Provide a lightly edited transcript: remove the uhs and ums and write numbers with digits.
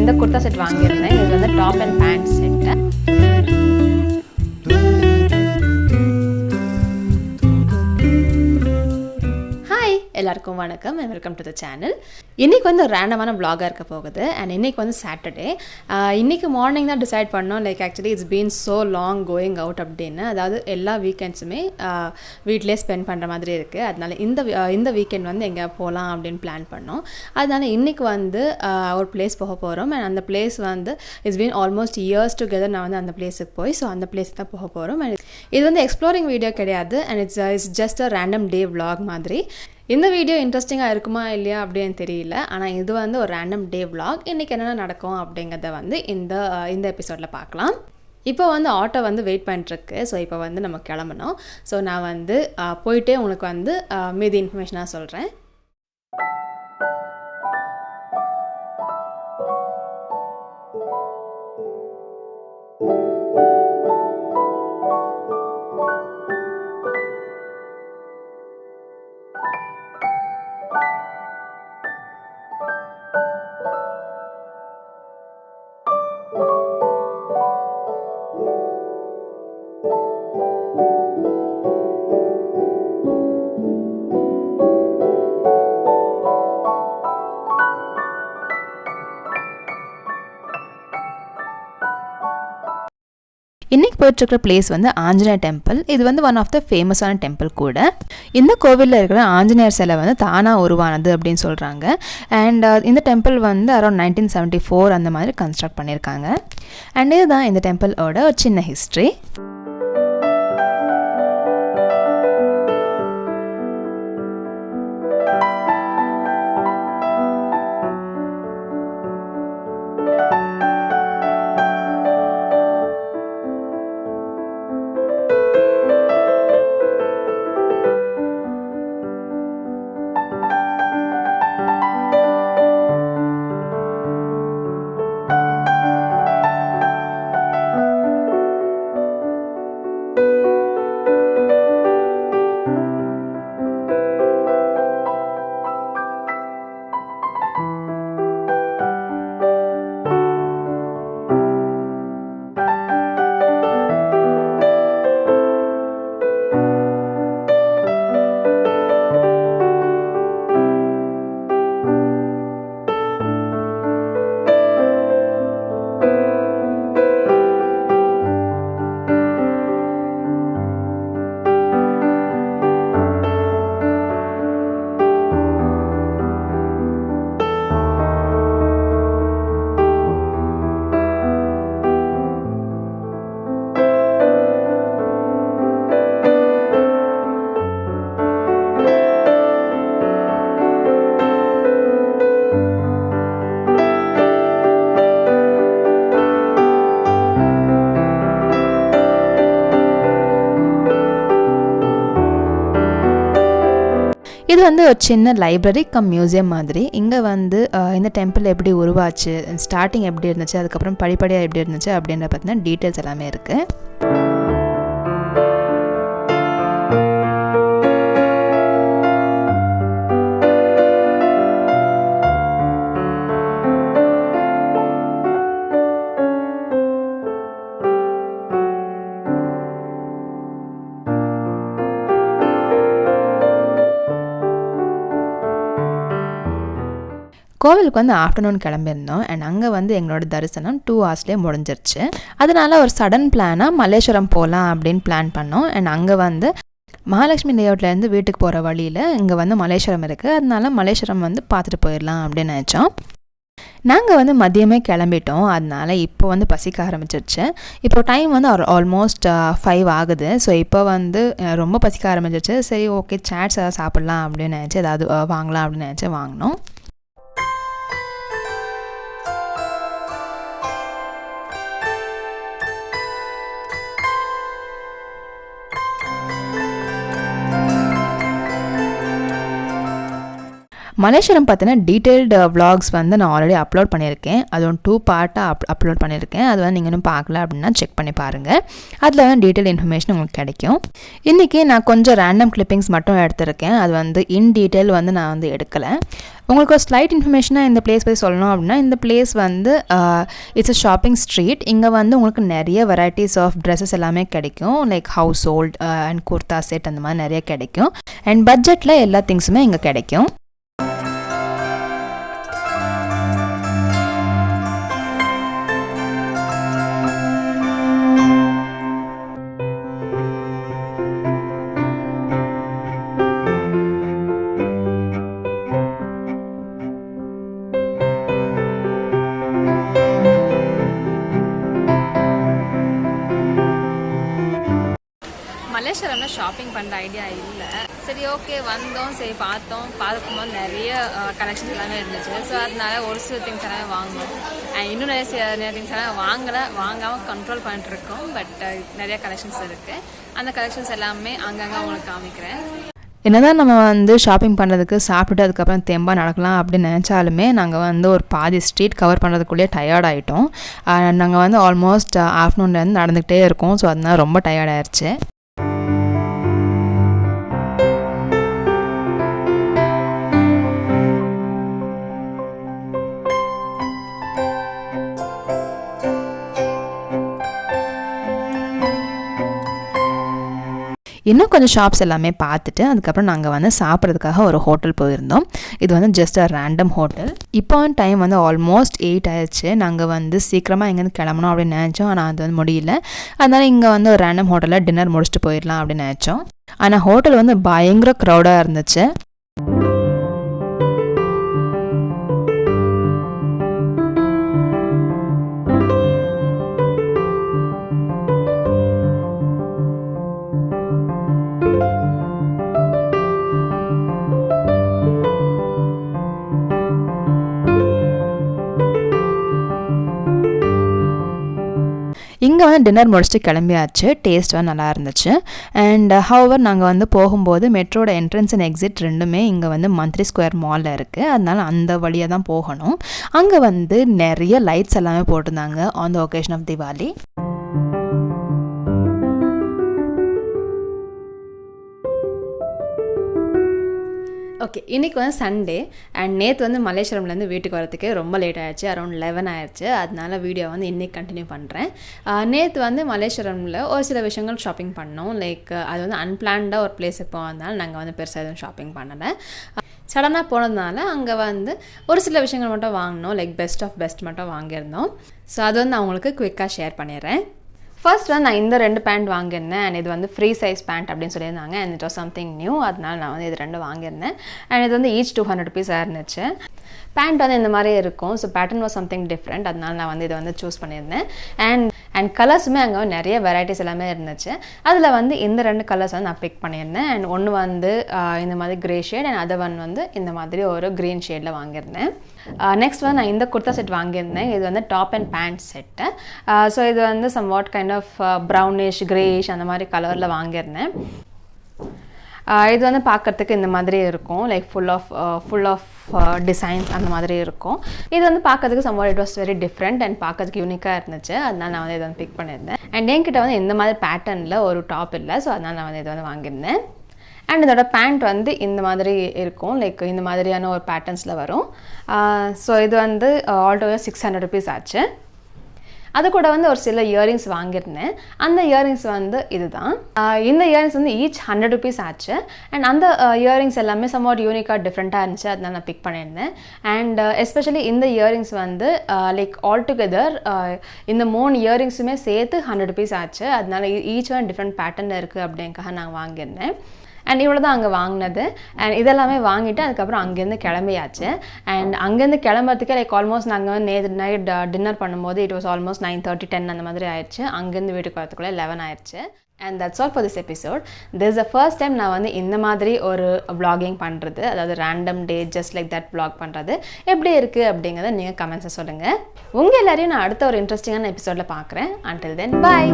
இந்த குர்தா செட் வாங்கியிருந்தேன். இது வந்து டாப் அண்ட் பேண்ட் செட்டு. எல்லாருக்கும் வணக்கம் and welcome to the channel. இன்றைக்கி வந்து ஒரு ரேண்டமான vlog இருக்க போகுது. அண்ட் இன்றைக்கி வந்து சாட்டர்டே. இன்றைக்கி மார்னிங் தான் டிசைட் பண்ணோம், like actually it's been so long going out அப்படின்னு. அதாவது எல்லா வீக்கெண்ட்ஸுமே வீட்டிலே ஸ்பெண்ட் பண்ணுற மாதிரி இருக்குது. அதனால இந்த வீக்கெண்ட் வந்து எங்கே போகலாம் அப்படின்னு பிளான் பண்ணோம். அதனால இன்றைக்கி வந்து ஒரு பிளேஸ் போக போகிறோம். அண்ட் அந்த பிளேஸ் வந்து it's been almost years together நான் வந்து அந்த பிளேஸுக்கு போய் ஸோ அந்த பிளேஸுக்கு தான் போக போகிறோம். அண்ட் இது வந்து எக்ஸ்ப்ளோரிங் வீடியோ கிடையாது. And it's just a random day vlog மாதிரி. இந்த வீடியோ இன்ட்ரெஸ்டிங்காக இருக்குமா இல்லையா அப்படின்னு தெரியல. ஆனால் இது வந்து ஒரு ரேண்டம் டே vlog. இன்றைக்கி என்னென்ன நடக்கும் அப்படிங்கிறத வந்து இந்த எபிசோடில் பார்க்கலாம். இப்போ வந்து ஆட்டோ வந்து வெயிட் பண்ணிட்டுருக்கு. ஸோ இப்போ வந்து நம்ம கிளம்பணும். ஸோ நான் வந்து போயிட்டே உங்களுக்கு வந்து மீதி இன்ஃபர்மேஷனாக சொல்கிறேன். இன்றைக்கி போயிட்டுருக்கிற பிளேஸ் வந்து ஆஞ்சநேயர் டெம்பிள். இது வந்து ஒன் ஆஃப் த ஃபேமஸான டெம்பிள் கூட. இந்த கோவிலில் இருக்கிற ஆஞ்சநேயர் சிலை வந்து தானாக உருவானது அப்படின்னு சொல்கிறாங்க. அண்ட் இந்த டெம்பிள் வந்து அரௌண்ட் 1974 அந்த மாதிரி கன்ஸ்ட்ரக்ட் பண்ணியிருக்காங்க. அண்ட் இதுதான் இந்த டெம்பிளோட ஒரு சின்ன ஹிஸ்ட்ரி. இது வந்து ஒரு சின்ன லைப்ரரி மியூசியம் மாதிரி. இங்கே வந்து இந்த டெம்பிள் எப்படி உருவாச்சு, ஸ்டார்டிங் எப்படி இருந்துச்சு, அதுக்கப்புறம் படிப்படியாக எப்படி இருந்துச்சு அப்படின்ற பற்றின டீட்டெயில்ஸ் எல்லாமே இருக்குது. கோவிலுக்கு வந்து ஆஃப்டர்நூன் கிளம்பியிருந்தோம். அண்ட் அங்கே வந்து எங்களோட தரிசனம் 2 hours முடிஞ்சிருச்சு. அதனால ஒரு சடன் பிளானாக மல்லேஸ்வரம் போகலாம் அப்படின்னு பிளான் பண்ணோம். அண்ட் அங்கே வந்து மகாலட்சுமி லேஅவுட்லேருந்து வீட்டுக்கு போகிற வழியில் இங்கே வந்து மல்லேஸ்வரம் இருக்குது. அதனால மல்லேஸ்வரம் வந்து பார்த்துட்டு போயிடலாம் அப்படின்னு நினச்சோம். நாங்கள் வந்து மதியமே கிளம்பிட்டோம். அதனால இப்போ வந்து பசிக்க ஆரம்பிச்சிருச்சு. இப்போ டைம் வந்து ஆல்மோஸ்ட் 5 ஆகுது. ஸோ இப்போ வந்து ரொம்ப பசிக்க ஆரம்பிச்சிருச்சு. சரி ஓகே சாட்ஸ் ஏதாவது சாப்பிட்லாம் அப்படின்னு நினச்சி ஏதாவது வாங்கலாம் அப்படின்னு நினச்சி வாங்கினோம். மலேசியம் பார்த்தினா டீட்டெயில்டு vlogs வந்து நான் ஆல்ரெடி அப்லோட் பண்ணியிருக்கேன். அது 2 பார்ட்டாக அப்லோட் பண்ணியிருக்கேன். அது வந்து நீங்கள் இன்னும் பார்க்கல அப்படின்னா செக் பண்ணி பாருங்கள். அதில் வந்து டீட்டெயில் இன்ஃபர்மேஷன் உங்களுக்கு கிடைக்கும். இன்றைக்கி நான் கொஞ்சம் ரேண்டம் கிளிப்பிங்ஸ் மட்டும் எடுத்திருக்கேன். அது வந்து இன் டீட்டெயில் வந்து நான் வந்து எடுக்கலை. உங்களுக்கு ஒரு ஸ்லைட் இன்ஃபர்மேஷனாக இந்த பிளேஸ் பற்றி சொல்லணும் அப்படின்னா, இந்த பிளேஸ் வந்து இட்ஸ் அ ஷாப்பிங் ஸ்ட்ரீட். இங்கே வந்து உங்களுக்கு நிறைய வெரைட்டிஸ் ஆஃப் ட்ரெஸ்ஸஸ் எல்லாமே கிடைக்கும். Like household and kurta set அந்த மாதிரி நிறைய கிடைக்கும். அண்ட் பட்ஜெட்டில் எல்லா திங்ஸுமே இங்கே கிடைக்கும். மலேசியாவில் ஷாப்பிங் பண்ணுற ஐடியா இல்லை. சரி, ஓகே வந்தோம், சரி பார்க்கும்போது நிறைய கலெக்ஷன்ஸ் எல்லாமே இருந்துச்சு. ஸோ அதனால ஒரு சில திங்ஸ் எல்லாமே வாங்கணும். இன்னும் நிறைய திங்ஸ் எல்லாம் வாங்காமல் கண்ட்ரோல் பண்ணிட்டுருக்கோம். பட் நிறைய கலெக்ஷன்ஸ் இருக்குது. அந்த கலெக்ஷன்ஸ் எல்லாமே அங்கங்கே உங்களுக்கு காமிக்கிறேன். என்னதான் நம்ம வந்து ஷாப்பிங் பண்ணுறதுக்கு சாப்பிட்டுட்டு அதுக்கப்புறம் தெம்பாக நடக்கலாம் அப்படின்னு நினச்சாலுமே நாங்கள் வந்து ஒரு பாதி ஸ்ட்ரீட் கவர் பண்ணுறதுக்குள்ளேயே டயர்ட் ஆகிட்டோம். நாங்கள் வந்து ஆல்மோஸ்ட் ஆஃப்டர்நூன்லேருந்து நடந்துக்கிட்டே இருக்கோம். ஸோ அதனால் ரொம்ப டயர்ட் ஆயிடுச்சு. இன்னும் கொஞ்சம் ஷாப்ஸ் எல்லாமே பார்த்துட்டு அதுக்கப்புறம் நாங்கள் வந்து சாப்பிட்றதுக்காக ஒரு ஹோட்டல் போயிருந்தோம். இது வந்து ஜஸ்ட் அ ரேண்டம் ஹோட்டல். இப்போ டைம் வந்து ஆல்மோஸ்ட் 8 ஆயிடுச்சு. நாங்கள் வந்து சீக்கிரமாக எங்கேருந்து கிளம்பணும் அப்படின்னு நினச்சோம். ஆனால் அது வந்து முடியல. அதனால் இங்கே வந்து ஒரு ரேண்டம் ஹோட்டலில் டின்னர் முடிச்சுட்டு போயிடலாம் அப்படின்னு நினச்சோம். ஆனால் ஹோட்டல் வந்து பயங்கர க்ரௌடாக இருந்துச்சு. இங்கே வந்து டின்னர் முடிச்சுட்டு கிளம்பியாச்சு. டேஸ்ட் வந்து நல்லா இருந்துச்சு. அண்ட் ஹவர் நாங்கள் வந்து போகும்போது மெட்ரோட என்ட்ரன்ஸ் அண்ட் எக்ஸிட் ரெண்டுமே இங்கே வந்து மந்த்லி ஸ்கொயர் மாலில் இருக்குது. அதனால அந்த வழியாக தான் போகணும். அங்கே வந்து நிறைய லைட்ஸ் எல்லாமே போட்டிருந்தாங்க on the occasion of Diwali. Okay, இன்றைக்கி வந்து சண்டே அண்ட் நேற்று வந்து மலேசியம்லேருந்து வீட்டுக்கு வரதுக்கு ரொம்ப லேட் ஆகிடுச்சு. அரௌண்ட் 11 ஆயிடுச்சு. அதனால வீடியோ வந்து இன்றைக்கி கண்டினியூ பண்ணுறேன். நேற்று வந்து மலேசியமில் ஒரு சில விஷயங்கள் ஷாப்பிங் பண்ணோம். லைக் அது வந்து அன்பிளான்டாக ஒரு பிளேஸுக்கு போனதுனால நாங்கள் வந்து பெருசாக எதுவும் ஷாப்பிங் பண்ணலை. சடனாக போனதுனால அங்கே வந்து ஒரு சில விஷயங்கள் மட்டும் வாங்கினோம். லைக் பெஸ்ட் ஆஃப் பெஸ்ட் மட்டும் வாங்கியிருந்தோம். ஸோ அது வந்து நான் உங்களுக்கு குயிக்காக ஷேர் பண்ணிடுறேன். ஃபர்ஸ்ட் வந்து நான் இந்த 2 பேண்ட் வாங்கியிருந்தேன். அண்ட் இது வந்து ஃப்ரீ சைஸ் பேண்ட் அப்படின்னு சொல்லியிருந்தாங்க. And it was something new. அதனால நான் வந்து இது 2 வாங்கியிருந்தேன். அண்ட் இது வந்து ஈச் 200 rupees இருந்துச்சு. பேண்ட் வந்து இந்த மாதிரி இருக்கும். So pattern was something different. அதனால நான் வந்து இதை வந்து சூஸ் பண்ணியிருந்தேன். அண்ட் கலர்ஸுமே அங்கே நிறைய வெரைட்டிஸ் எல்லாமே இருந்துச்சு. அதில் வந்து இந்த 2 கலர்ஸ் வந்து நான் பிக் பண்ணியிருந்தேன். அண்ட் ஒன்று வந்து இந்த மாதிரி grey shade and other one வந்து இந்த மாதிரி ஒரு க்ரீன் ஷேடில் வாங்கியிருந்தேன். நெக்ஸ்ட் வந்து நான் இந்த குர்தா செட் வாங்கியிருந்தேன். இது வந்து top and pant set. So இது வந்து somewhat kind of brownish greyish அந்த மாதிரி கலரில் வாங்கியிருந்தேன். இது வந்து பார்க்குறதுக்கு இந்த மாதிரி இருக்கும். லைக் ஃபுல் ஆஃப் டிசைன்ஸ் அந்த மாதிரி இருக்கும். இது வந்து பார்க்கறதுக்கு somewhat it was very different and பார்க்கறதுக்கு யூனிக்காக இருந்துச்சு. அதனால் நான் வந்து இதை வந்து பிக் பண்ணியிருந்தேன். அண்ட் என்கிட்ட வந்து இந்த மாதிரி பேட்டர்னில் ஒரு டாப் இல்லை. ஸோ அதனால் நான் வந்து இதை வந்து வாங்கியிருந்தேன். அண்ட் இதோட பேண்ட் வந்து இந்த மாதிரி இருக்கும். லைக் இந்த மாதிரியான ஒரு பேட்டர்ன்ஸில் வரும். ஸோ இது வந்து ஆல்டோவர் 600 rupees ஆச்சு. அது கூட வந்து ஒரு சில இயரிங்ஸ் வாங்கியிருந்தேன். அந்த இயரிங்ஸ் வந்து இதுதான். இந்த இயரிங்ஸ் வந்து ஈச் 100 rupees ஆச்சு. அண்ட் அந்த இயரிங்ஸ் எல்லாமே சம்வாட் யூனிக்காக டிஃப்ரெண்ட்டாக இருந்துச்சு. அதனால நான் பிக் பண்ணியிருந்தேன். அண்ட் எஸ்பெஷலி இந்த இயரிங்ஸ் வந்து லைக் ஆல் டுகெதர் இந்த 3 இயரிங்ஸுமே சேர்த்து 100 rupees ஆச்சு. அதனால ஈச் ஒன் டிஃப்ரெண்ட் பேட்டர்னில் இருக்குது அப்படிங்கிறக்காக நான் வாங்கியிருந்தேன். அண்ட் இவ்வளோ தான் அங்கே வாங்கினது. அண்ட் இதெல்லாமே வாங்கிட்டு அதுக்கப்புறம் அங்கேருந்து கிளம்பியாச்சு. அண்ட் அங்கேருந்து கிளம்புறதுக்கே லைக் ஆல்மோஸ்ட் நாங்கள் வந்து நேற்று நைட் டின்னர் பண்ணும்போது இட் வாஸ் ஆல்மோஸ்ட் 9:30 10 அந்த மாதிரி ஆயிடுச்சு. அங்கேருந்து வீட்டுக்கு வரத்துக்குள்ளே 11 ஆயிடுச்சு. And that's all for this episode. This is the first time நான் வந்து இந்த மாதிரி ஒரு vlogging பண்ணுறது, அதாவது random day just like that vlog பண்ணுறது எப்படி இருக்குது அப்படிங்கிறத நீங்கள் கமெண்ட்ஸை சொல்லுங்கள். உங்கள் எல்லாரையும் நான் அடுத்த ஒரு இன்ட்ரெஸ்டிங்கான எபிசோடில் பார்க்குறேன். அன்டில் தென் பாய்.